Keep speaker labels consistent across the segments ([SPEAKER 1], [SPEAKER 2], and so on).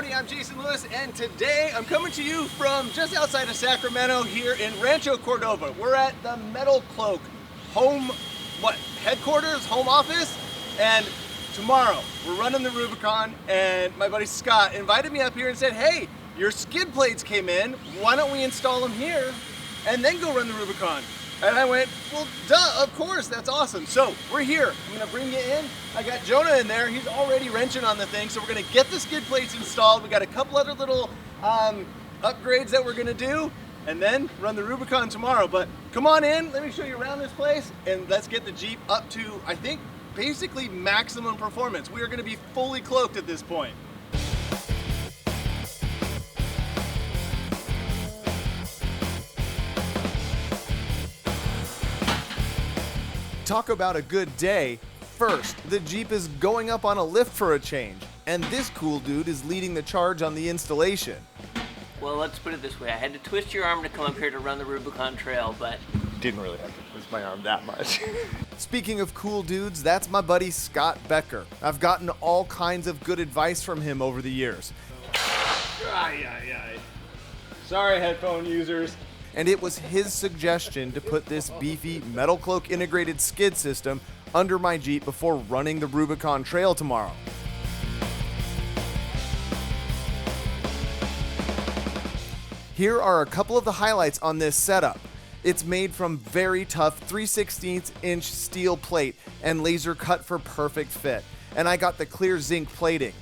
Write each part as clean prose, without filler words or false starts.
[SPEAKER 1] Howdy, I'm Jason Lewis, and today I'm coming to you from just outside of Sacramento here in Rancho Cordova. We're at the MetalCloak headquarters, home office, and tomorrow we're running the Rubicon, and my buddy Scott invited me up here and said, hey, your skid plates came in, why don't we install them here and then go run the Rubicon? And I went, well, duh, of course, that's awesome. So we're here. I'm gonna bring you in. I got Jonah in there. He's already wrenching on the thing. So we're gonna get the skid plates installed. We got a couple other little upgrades that we're gonna do and then run the Rubicon tomorrow. But come on in, let me show you around this place and let's get the Jeep up to, I think, basically maximum performance. We are gonna be fully cloaked at this point. Talk about a good day. First, the Jeep is going up on a lift for a change, and this cool dude is leading the charge on the installation.
[SPEAKER 2] Well, let's put it this way. I had to twist your arm to come up here to run the Rubicon Trail, but...
[SPEAKER 1] Didn't really have to twist my arm that much. Speaking of cool dudes, that's my buddy Scott Becker. I've gotten all kinds of good advice from him over the years. Sorry, headphone users. And it was his suggestion to put this beefy MetalCloak integrated skid system under my Jeep before running the Rubicon Trail tomorrow. Here are a couple of the highlights on this setup. It's made from very tough 3/16 inch steel plate and laser cut for perfect fit. And I got the clear zinc plating.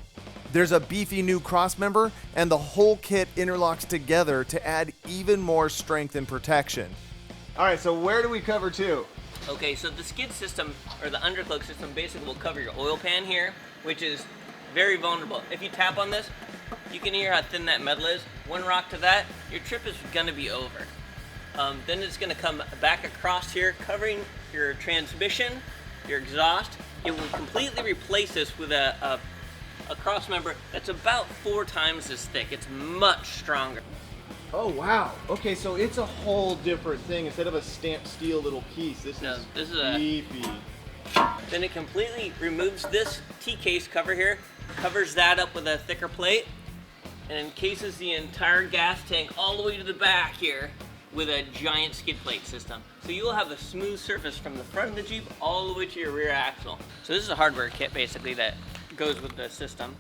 [SPEAKER 1] There's a beefy new crossmember, and the whole kit interlocks together to add even more strength and protection. All right, so where do we cover to?
[SPEAKER 2] Okay, so the skid system, or the UnderCloak system, basically will cover your oil pan here, which is very vulnerable. If you tap on this, you can hear how thin that metal is. One rock to that, your trip is gonna be over. Then it's gonna come back across here, covering your transmission, your exhaust. It will completely replace this with a crossmember that's about 4 times as thick. It's much stronger.
[SPEAKER 1] Oh wow. Okay, so it's a whole different thing. Instead of a stamped steel little piece, this is beefy.
[SPEAKER 2] Then it completely removes this T-case cover here, covers that up with a thicker plate, and encases the entire gas tank all the way to the back here with a giant skid plate system. So you'll have a smooth surface from the front of the Jeep all the way to your rear axle. So this is a hardware kit basically that goes with the system.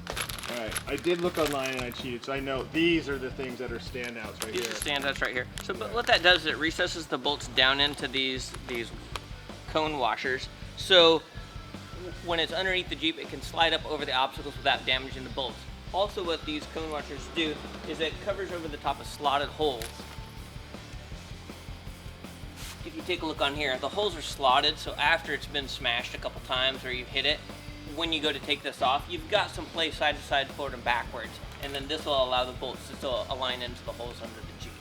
[SPEAKER 1] All right, I did look online and I cheated, so I know these are the things that are standouts right here.
[SPEAKER 2] These are standouts right here. So but what that does is it recesses the bolts down into these cone washers. So when it's underneath the Jeep, it can slide up over the obstacles without damaging the bolts. Also what these cone washers do is it covers over the top of slotted holes. If you take a look on here, the holes are slotted, so after it's been smashed a couple times or you've hit it, when you go to take this off, you've got some play side to side, forward and backwards, and then this will allow the bolts to still align into the holes under the Jeep.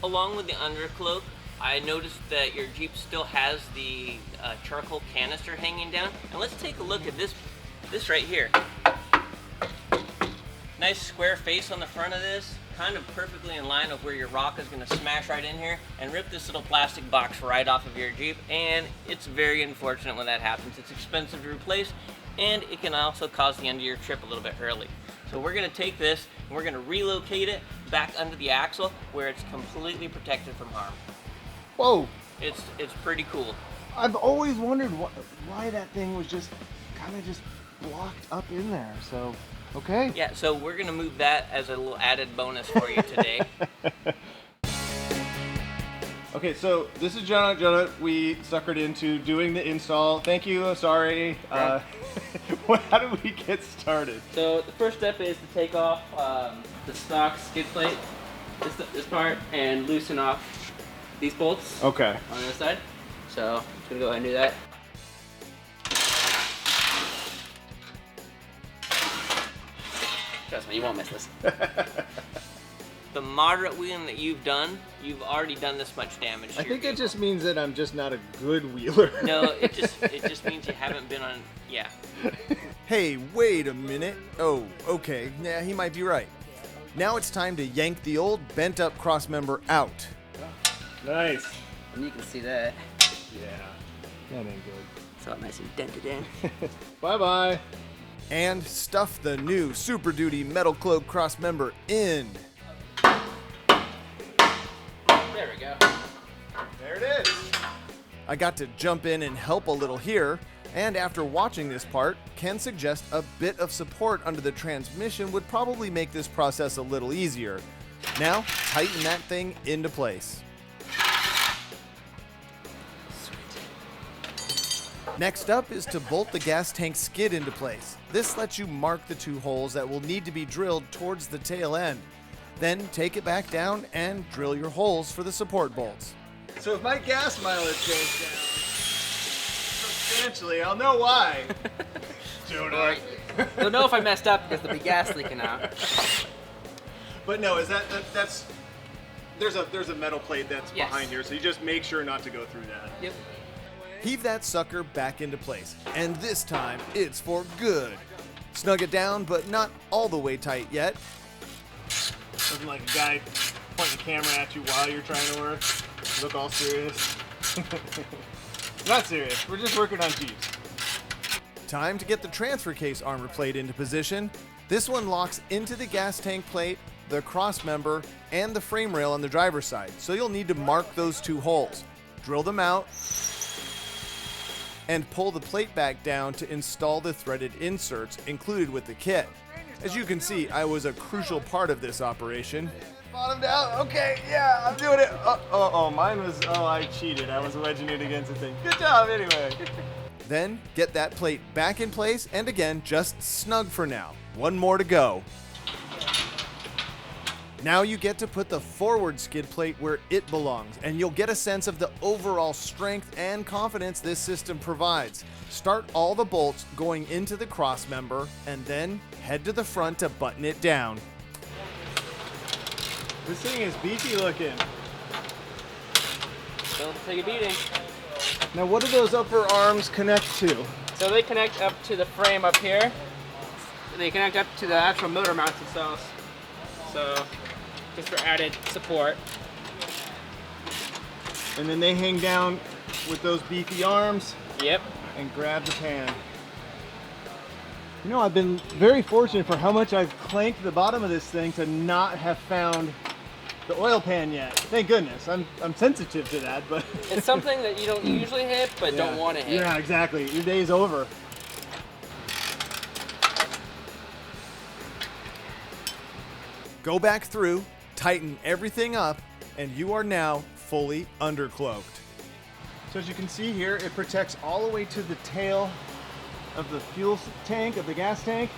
[SPEAKER 2] Along with the UnderCloak, I noticed that your Jeep still has the charcoal canister hanging down, and let's take a look at this right here. Nice square face on the front of this, kind of perfectly in line of where your rock is going to smash right in here and rip this little plastic box right off of your Jeep, and it's very unfortunate when that happens. It's expensive to replace, and it can also cause the end of your trip a little bit early. So we're going to take this and we're going to relocate it back under the axle where it's completely protected from harm.
[SPEAKER 1] Whoa!
[SPEAKER 2] It's pretty cool.
[SPEAKER 1] I've always wondered why that thing was just kind of just blocked up in there, so okay.
[SPEAKER 2] Yeah, so we're going to move that as a little added bonus for you today.
[SPEAKER 1] Okay, so this is Jonah. Jonah, we suckered into doing the install. Thank you, sorry. How do we get started?
[SPEAKER 2] So the first step is to take off the stock skid plate, this part, and loosen off these bolts.
[SPEAKER 1] Okay.
[SPEAKER 2] On the other side. So I'm just going to go ahead and do that. Trust me, you won't miss this. The moderate wheeling that you've done, you've already done this much damage to
[SPEAKER 1] I
[SPEAKER 2] your
[SPEAKER 1] think it
[SPEAKER 2] vehicle.
[SPEAKER 1] just means that I'm just not a good wheeler.
[SPEAKER 2] No, it just means you haven't been on, yeah.
[SPEAKER 1] Hey, wait a minute. Oh, okay, yeah, he might be right. Now it's time to yank the old bent up crossmember out. Nice.
[SPEAKER 2] And you can see that.
[SPEAKER 1] Yeah, that ain't good.
[SPEAKER 2] It's all nice and dented in.
[SPEAKER 1] Bye-bye. And stuff the new Super Duty MetalCloak crossmember in.
[SPEAKER 3] There we go.
[SPEAKER 1] There it is. I got to jump in and help a little here, and after watching this part, can suggest a bit of support under the transmission would probably make this process a little easier. Now, tighten that thing into place. Next up is to bolt the gas tank skid into place. This lets you mark the 2 holes that will need to be drilled towards the tail end. Then take it back down and drill your holes for the support bolts. So if my gas mileage goes down substantially, I'll know why.
[SPEAKER 3] Jonah. You'll know if I messed up because there'll be gas leaking out.
[SPEAKER 1] But no, is that's there's a metal plate that's behind here, so you just make sure not to go through that.
[SPEAKER 3] Yep.
[SPEAKER 1] Heave that sucker back into place, and this time it's for good. Snug it down, but not all the way tight yet. Looking like a guy pointing the camera at you while you're trying to work. Look all serious. Not serious, we're just working on Jeeps. Time to get the transfer case armor plate into position. This one locks into the gas tank plate, the cross member, and the frame rail on the driver's side, so you'll need to mark those 2 holes. Drill them out, and pull the plate back down to install the threaded inserts included with the kit. As you can see, I was a crucial part of this operation. Bottomed out, okay, yeah, I'm doing it. Mine was, I cheated. I was wedging it against the thing. Good job, anyway. Then, get that plate back in place, and again, just snug for now. One more to go. Now you get to put the forward skid plate where it belongs, and you'll get a sense of the overall strength and confidence this system provides. Start all the bolts going into the cross member, and then head to the front to button it down. This thing is beefy looking.
[SPEAKER 3] Don't take a beating.
[SPEAKER 1] Now what do those upper arms connect to?
[SPEAKER 3] So they connect up to the frame up here. They connect up to the actual motor mounts themselves. So just for added support.
[SPEAKER 1] And then they hang down with those beefy arms.
[SPEAKER 3] Yep.
[SPEAKER 1] And grab the pan. You know, I've been very fortunate for how much I've clanked the bottom of this thing to not have found the oil pan yet. Thank goodness. I'm sensitive to that, but
[SPEAKER 3] it's something that you don't usually hit, but don't want to hit.
[SPEAKER 1] Yeah, exactly. Your day's over. Go back through, tighten everything up, and you are now fully undercloaked. So as you can see here, it protects all the way to the tail of the fuel tank, of the gas tank.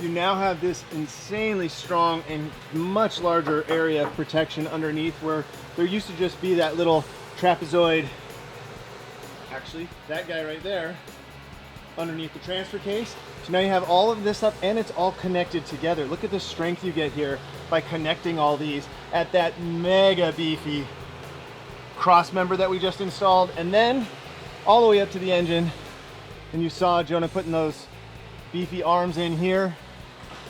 [SPEAKER 1] You now have this insanely strong and much larger area of protection underneath, where there used to just be that little trapezoid, actually that guy right there, underneath the transfer case. So now you have all of this up, and it's all connected together. Look at the strength you get here by connecting all these at that mega beefy cross member that we just installed, and then all the way up to the engine. And you saw Jonah putting those beefy arms in here,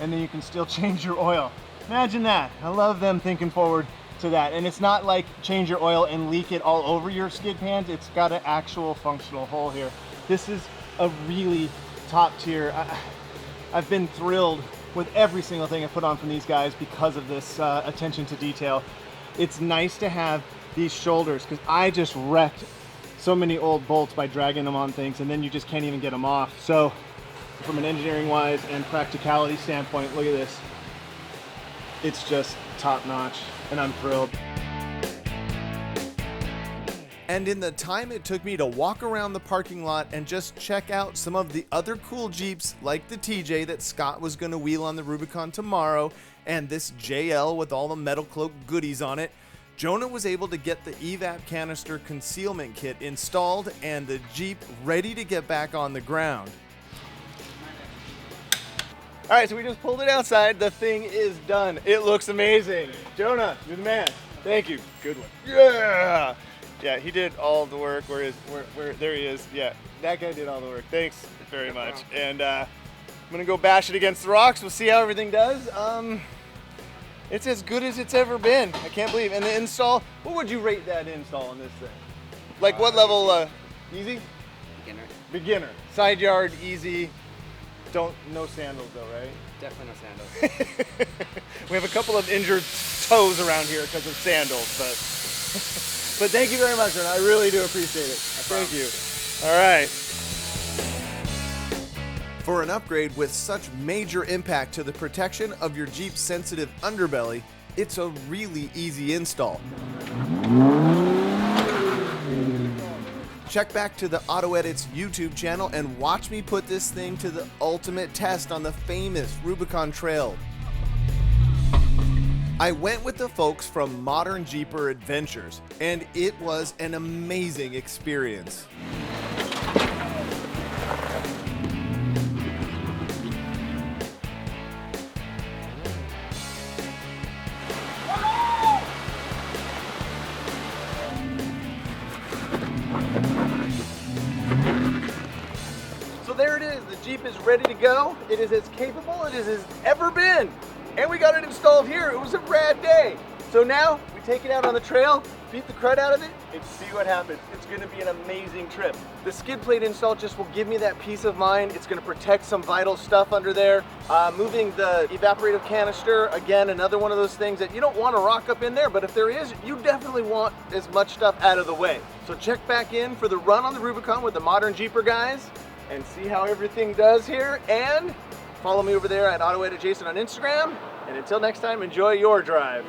[SPEAKER 1] and then you can still change your oil. Imagine that. I love them thinking forward to that. And it's not like change your oil and leak it all over your skid pans. It's got an actual functional hole here. This is a really top tier. I've been thrilled with every single thing I put on from these guys because of this attention to detail. It's nice to have these shoulders, because I just wrecked so many old bolts by dragging them on things, and then you just can't even get them off. So from an engineering wise and practicality standpoint, look at this. It's just top notch, and I'm thrilled. And in the time it took me to walk around the parking lot and just check out some of the other cool Jeeps, like the TJ that Scott was going to wheel on the Rubicon tomorrow, and this JL with all the MetalCloak goodies on it, Jonah was able to get the EVAP canister concealment kit installed and the Jeep ready to get back on the ground. All right, so we just pulled it outside. The thing is done. It looks amazing. Jonah, you're the man. Thank you. Good one. Yeah. Yeah, he did all the work. Where there he is. Yeah, that guy did all the work. Thanks very much. And I'm gonna go bash it against the rocks. We'll see how everything does. It's as good as it's ever been. I can't believe. And the install, what would you rate that install on this thing? Like what level? Easy?
[SPEAKER 3] Beginner.
[SPEAKER 1] Beginner. Side yard, easy. No sandals though, right?
[SPEAKER 3] Definitely no sandals.
[SPEAKER 1] We have a couple of injured toes around here because of sandals, but thank you very much, man. I really do appreciate it. Thank you. All right. For an upgrade with such major impact to the protection of your Jeep's sensitive underbelly, it's a really easy install. Check back to the AutoEdits YouTube channel and watch me put this thing to the ultimate test on the famous Rubicon Trail. I went with the folks from Modern Jeeper Adventures, and it was an amazing experience. So there it is, the Jeep is ready to go. It is as capable as it has ever been. And we got it installed here. It was a rad day. So now we take it out on the trail, beat the crud out of it, and see what happens. It's gonna be an amazing trip. The skid plate install just will give me that peace of mind. It's gonna protect some vital stuff under there. Moving the evaporative canister, again, another one of those things that you don't wanna rock up in there, but if there is, you definitely want as much stuff out of the way. So check back in for the run on the Rubicon with the Modern Jeeper guys and see how everything does here. And follow me over there at AutoEdit Jason on Instagram. And until next time, enjoy your drive.